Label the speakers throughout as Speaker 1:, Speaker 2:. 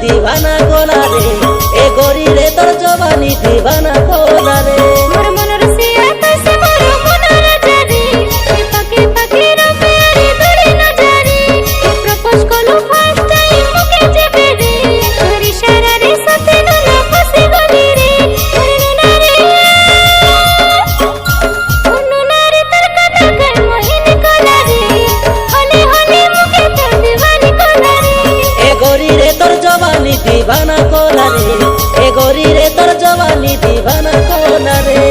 Speaker 1: दीवाना कोला रे ए गोरी रे तोर जवानी दीवाना कोला रे
Speaker 2: मोर मनर सिया कैसे मोर मनर जारी पके पके रो प्यारी दूरी न जारी प्रपोज कोलो फर्स्ट टाइम मुके जेबे रे तोर इशारा रे सते न फसी गली रे नुना रे तरका तक मोहिनी कोला रे हले हले मुके तोर दीवानी कोला रे
Speaker 1: ए गोरी रे तोर जवानी दीवाना कोला रे ए गोरी रे तोर जवानी दीवाना कोला रे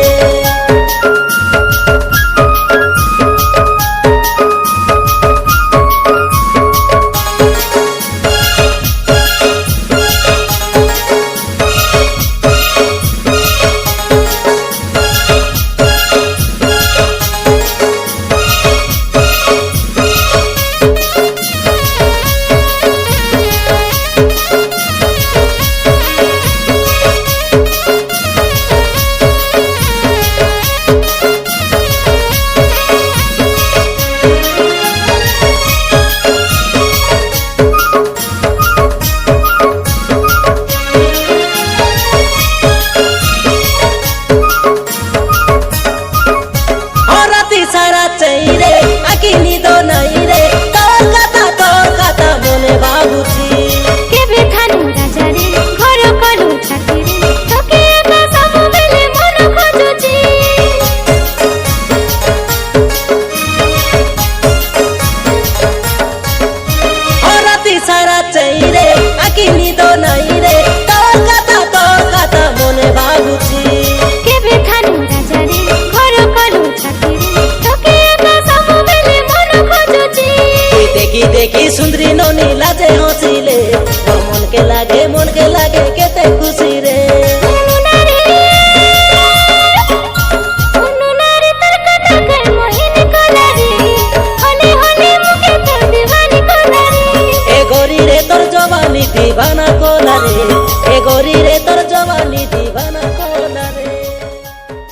Speaker 1: सारा चाहिए आकी नींदो नहीं रे तोर कथा बोले बाबूजी
Speaker 2: के बेखानु राजा रे घर कलु छाती रे तोके एका सब बेले मन खोजुची
Speaker 1: और राती सारा चाहिए आकी नींदो नहीं रे तोर कथा बोले बाबूजी
Speaker 2: के बेखानु राजा रे घर कलु छाती रे तोके एका सब बेले मन खोजुची
Speaker 1: देखी देखी सुंदरी नोनी लाजे हंसिले मन के लागे केते खुशी रे
Speaker 2: नुना रे तरका तक मोहिनी कोला रे हले हले मुके तोर दीवानी कोला रे
Speaker 1: ए गोरी रे तोर जवानी दीवाना कोला रे ए गोरी रे तोर जवानी